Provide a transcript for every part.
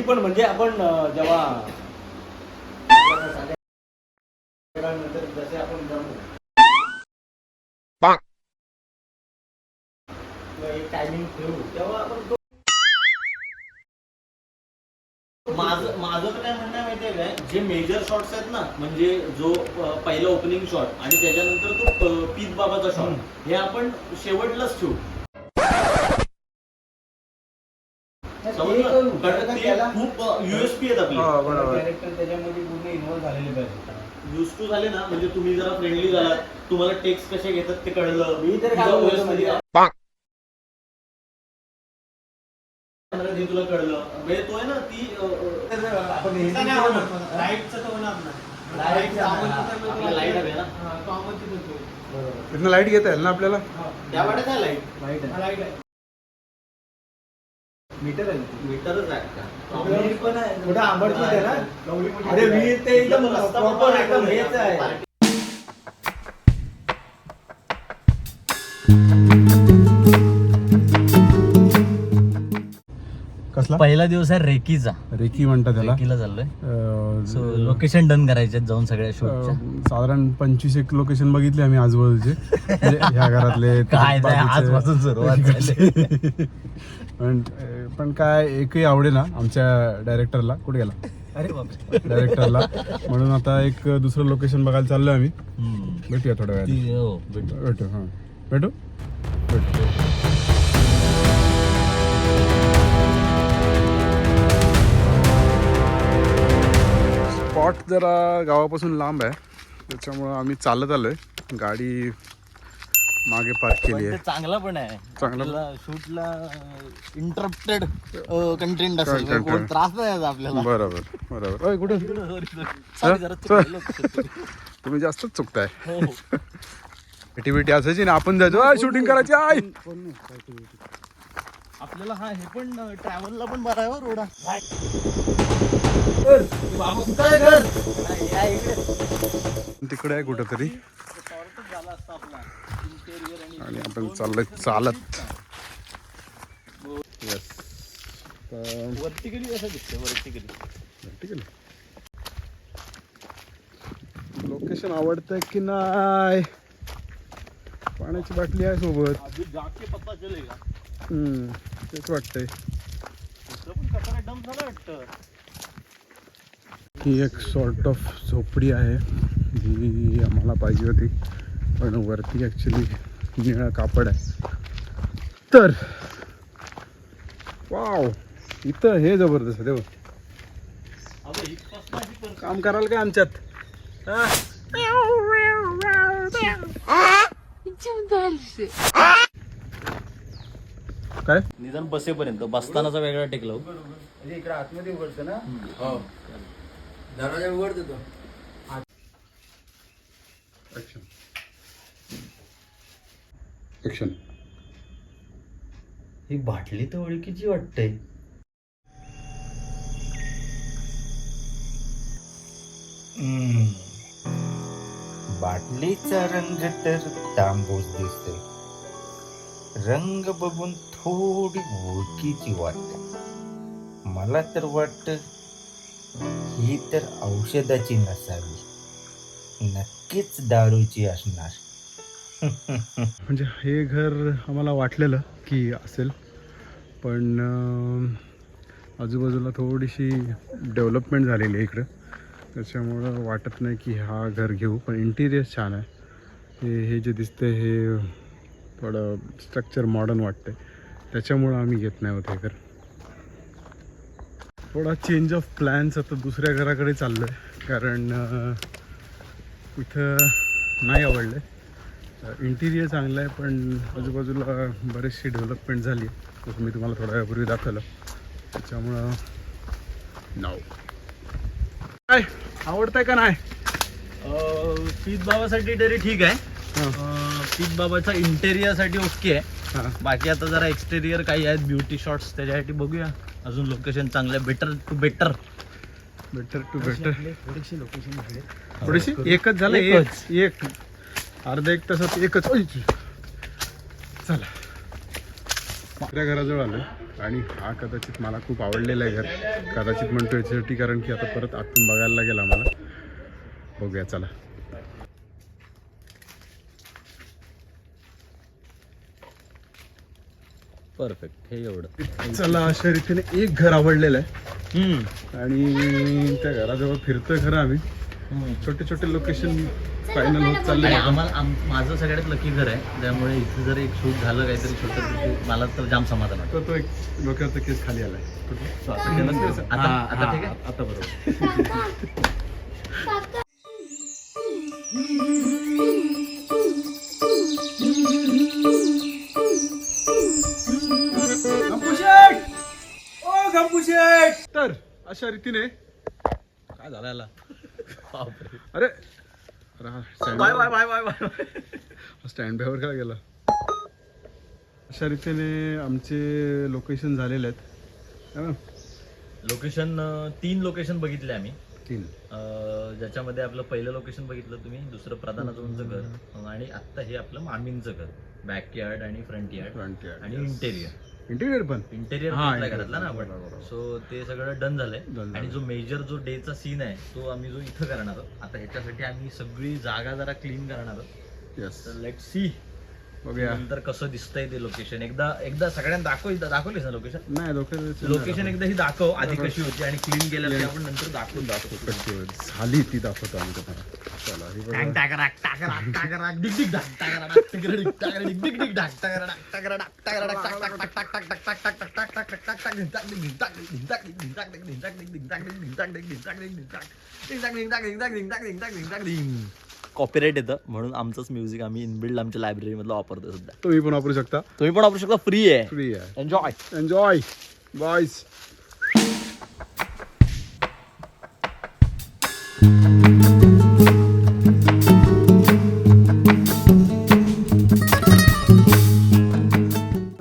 पण म्हणजे आपण जेव्हा नंतर जसे आपण एक टायमिंग ठेवू तेव्हा आपण माझं तर काय म्हणणं आहे माहितीये काय, जे मेजर शॉट्स आहेत ना, म्हणजे जो पहिला ओपनिंग शॉट आणि त्याच्यानंतर तो पीत बाबाचा शॉट, हे आपण शेवटलाच ठेवू. खूप युएसपी आहेत आपले कॅरेक्टर त्याच्यामध्ये पूर्ण इन्व्हॉल्व झालेले पाहिजे. युज टू झाले ना, म्हणजे तुम्ही जरा फ्रेंडली झालात, तुम्हाला टेक्स्ट कसे घेतात ते कळलं. मी तर तुला कळलं म्हणजे तो आहे ना ती आपण लाईट घेता येईल ना आपल्याला. त्या वाड्यात आहे लाईट आहे. मीटर आहे, मीटरच आहे का पण आहे कुठं आंबट आहे ना. अरे मी ते एकदम प्रॉपर एकदम हेच आहे. कसला पहिला दिवस आहे रेकीचा. रेकी म्हणतात त्याला. रेकीला चाललोय. सो लोकेशन डन करायचे जाऊन सगळ्या शूटच्या. साधारण 25 लोकेशन बघितले आम्ही आजूबाजूचे, म्हणजे ह्या घरातले काय आजपासून सुरुवात झाली. पण काय एकही आवडे ना आमच्या डायरेक्टरला. कुठे गेला अरे बापरे डायरेक्टरला, म्हणून आता एक दुसरं लोकेशन बघायला चाललोय आम्ही. भेटूया थोड्या वेळात. भेटू. हां भेटू. स्पॉट जरा गावापासून लांब आहे, त्याच्यामुळं आम्ही चालत आलोय. गाडी मागे पार्क केली आहे. चांगला पण आहे. चांगला शूटला इंटरप्टेड कंटेंट असेल, कोण त्रास नाही आपल्याला. बरोबर. कुठे तुम्ही जास्तच चुकताय. ऍक्टिव्हिटी असायची ना, आपण जायचो शूटिंग करायची. आपल्याला हा हे पण ट्रॅव्हलला पण बरा आहे रोड. तिकडे आहे कुठेतरी आणि आपण चाललोय चालत. वरती गेली असं दिसते. वरती गेली. लोकेशन आवडतंय की नाही. पाण्याची बाटली आहे सोबत. जाके पत्ता चलेगा. तेच वाटतंय. पण कचरा डंप झाला वाटतं. ही एक सॉर्ट ऑफ झोपडी आहे जी आम्हाला पाहिजे होती, पण वरती ॲक्च्युली निळा कापड आहे. तर वाव, इथं हे जबरदस्त देव. काम कराल का आमच्यात? काय निदान बसेपर्यंत. बसतानाचा वेगळा टेकला. इकडे आतमध्ये उघडतं ना. हो, दरवाजा उघडतो तो. ऍक्शन. ही बाटली तर ओळखीची वाटते. बाटलीचा रंग तर तांबूस दिसते. रंग बघून थोडी ओळखीची वाटते. मला तर वाटतं ही तर औषधाची नसावी, नक्कीच दारूची असणार. म्हणजे हे घर आम्हाला वाटलेलं की असेल, पण आजूबाजूला थोडीशी डेव्हलपमेंट झालेली आहे इकडं, त्याच्यामुळं वाटत नाही की हा घर घेऊ. पण इंटिरियर छान आहे. हे जे दिसतंय हे थोडं स्ट्रक्चर मॉडर्न वाटतंय, त्याच्यामुळं आम्ही घेत नाही होत हे घर. थोडा चेंज ऑफ प्लॅन्स. आता दुसऱ्या घराकडे चाललो आहे, कारण इथं नाही आवडलं. इंटिरियर चांगलं आहे, पण आजूबाजूला बरीचशी डेव्हलपमेंट झाली आहे, जसं मी तुम्हाला थोड्या वेळापूर्वी दाखवलं. त्याच्यामुळं नाव काय आवडतंय का नाही? पीत बाबासाठी तरी ठीक आहे. पीत बाबाचा इंटेरियरसाठी ओके आहे. बाकी आता जरा एक्सटेरियर काही आहेत ब्युटी शॉट्स, त्याच्यासाठी बघूया. अजून लोकेशन चांगलं आहे. Better to better. Better to better. थोडीशी लोकेशन इकडे. थोडीशी एकच झालं. एक अर्धा एक तासात एकच. ओय. चला दुसऱ्या घराजवळ आलो आणि हा कदाचित मला खूप आवडलेला आहे घर. कदाचित म्हणतो याच्यासाठी कारण की आता परत आतून बघायला लागेल आम्हाला. बघूया चला. परफेक्ट. हे एवढं. चला अशा रीतीने एक घर आवडलेलं आहे आणि त्या घराजवळ फिरतोय खरं आम्ही. छोटे छोटे लोकेशन फायनल होत चालले. आणि आम्हाला माझं सगळ्यात लकी घर आहे, त्यामुळे इथे जर एक शूट झालं काहीतरी छोटं, मला तर जाम समाधान वाटतं. तो एक डोक्याचा केस खाली आलाय. So, आता केलंच का? आता ठीक आहे. आता बरोबर. तर अशा रीतीने काय झालं याला. बापरे. अरे bye bye bye bye bye. Stand बायवर का गेला. अशा रीतीने आमचे लोकेशन झालेले आहेत है ना? लोकेशन 3 लोकेशन बघितले आम्ही. 3. ज्याच्यामध्ये आपलं पहिलं लोकेशन बघितलं तुम्ही, दुसरं प्रधानाचं घर, आणि आता हे आपलं मामींचं घर. बॅकयार्ड आणि फ्रंट यार्ड आणि इंटिरियर पण इंटेरियर हा, घरातला ना आपण. बरोबर. सो ते सगळं डन झालंय. Done आणि जो मेजर जो डेचा सीन आहे तो आम्ही जो इथं करणार आहोत. आता ह्याच्यासाठी आम्ही सगळी जागा जरा क्लीन करणार आहोत. येस तर लेट सी बघूया. नंतर कसं दिसतंय ते लोकेशन. एकदा सगळ्यांना दाखवलीस ना लोकेशन. नाही लोकेशन एकदा ही दाखव आधी कशी होती आणि क्लीन केल्यावर आपण नंतर दाखवून झाली ती दाखवतो आम्ही तुम्हाला. चला ही बघा. कॉपीराइट येतं म्हणून आमचंच म्युझिक आम्ही इनबिल्ड आमच्या लायब्ररी मधलं वापरतो सध्या. तुम्ही पण वापरू शकता. तुम्ही पण वापरू शकता. फ्री आहे. फ्री आहे. एन्जॉय. बॉयज.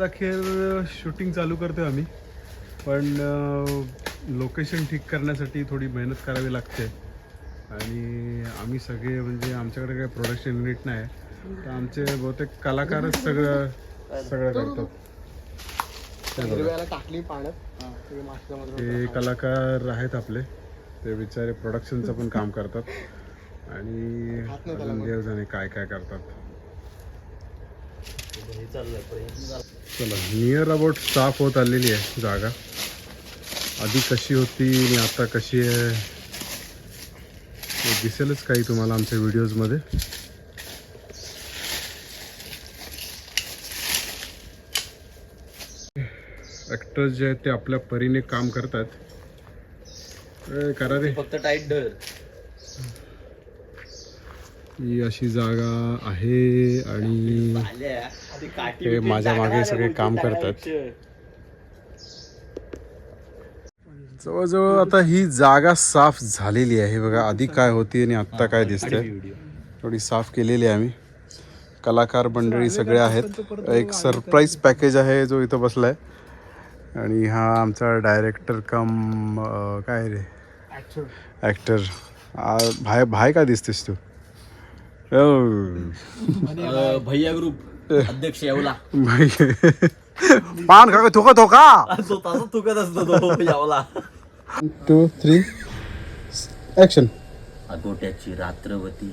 अखेर शूटिंग चालू करतोय आम्ही, पण लोकेशन ठीक करण्यासाठी थोडी मेहनत करावी लागते आणि आम्ही सगळे म्हणजे आमच्याकडे काही प्रोडक्शन युनिट नाही तर आमचे बहुतेक कलाकारच सगळं करतात. ते कलाकार आहेत आपले, ते बिचारे प्रोडक्शनचं पण काम करतात आणि अजून देव जाणे काय काय करतात. चला नियर अबाउट साफ होत आलेली आहे जागा. आधी कशी होती आणि आता कशी आहे ते दिसेलच काही तुम्हाला आमच्या व्हिडिओजमध्ये. ॲक्टर्स जे आहेत ते आपल्या परीने काम करतात. करा रे. फक्त टाईट डर. ही अशी जागा आहे आणि ते माझ्या मागे सगळे काम करतात. जवळजवळ आता ही जागा साफ झालेली आहे. बघा आधी काय होती आणि आत्ता काय दिसतंय. थोडी साफ केलेली आहे आम्ही. कलाकार मंडळी सगळे आहेत. एक सरप्राईज पॅकेज आहे जो इथं बसलाय आणि हा आमचा डायरेक्टर कम काय रे ॲक्टर. भाई काय दिसतेस तू. भैया ग्रुप अध्यक्ष येवला. पान का थुकत हो का. स्वतःच थुकत असतो तो यावला. 2 3 ॲक्शन. अगोट्याची रात्रवती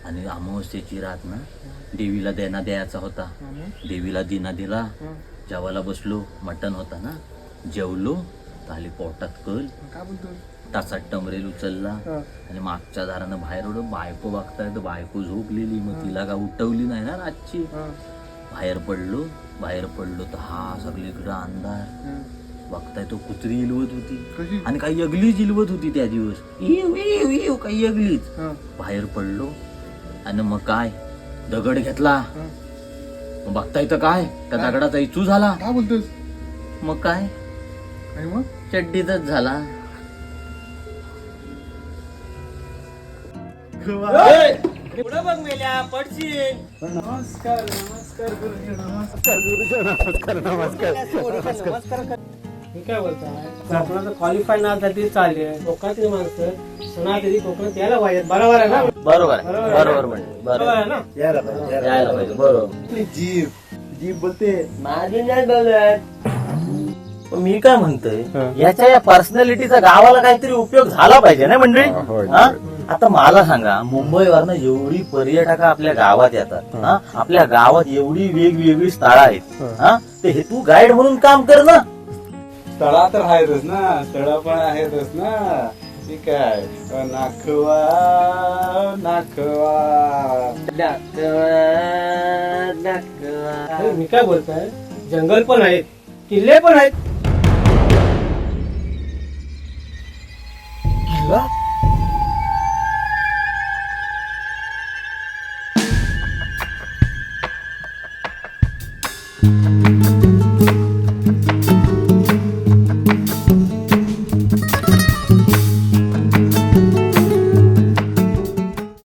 आणि अमावस्येची रात ना. देवीला देणा द्यायचा होता. देवीला दिना दिला. जेवायला बसलो. मटण होता ना. जेवलो ताली पोटात कल. तासात टमरेल उचलला आणि मागच्या दारानं बाहेर ओढ. बायको बघताय तर बायको झोपलेली. मग तिला का उठवली नाही ना रातची. बाहेर पडलो तर हा सगळीकडं अंधार. बघताय तो कुत्री इलवत होती आणि काही अगलीच इलवत होती त्या दिवस. इव काही अगलीच. बाहेर पडलो आणि मग काय दगड घेतला. मग बघताय तर काय त्या दगडाचा इचू झाला. काय बोलतोस. मग काय चड्डीतच झाला. पुढं बघ मेल्या पडशील. नमस्कार गुरुजी. नमस्कार. काय बोलताय. कोकणाचं क्वालिफाय नासाठी चालले कोकणातील माणसं सणातरी कोकणात यायला पाहिजे. बरोबर आहे ना? बरोबर आहे, बरोबर आहे. बरोबर म्हणजे बरोबर बरोबर आहे ना? यायला पाहिजे, बरोबर. जीभ बोलते माझी नाही बोलत. पण मी काय म्हणतोय, याच्या या पर्सनॅलिटीचा गावाला काहीतरी उपयोग झाला पाहिजे ना मंडळी. हा? आता मला सांगा, मुंबईवरनं एवढी पर्यटक आपल्या गावात येतात, हा? आपल्या गावात एवढी वेगवेगळी स्थळं आहेत, हा? ते हे तू गाईड म्हणून काम कर ना. तळा तर आहेतच ना, तळा पण आहेतच ना. ठीक आहे. नाखवा नाखवा अरे मी काय बोलताय, जंगल पण आहेत, किल्ले पण आहेत,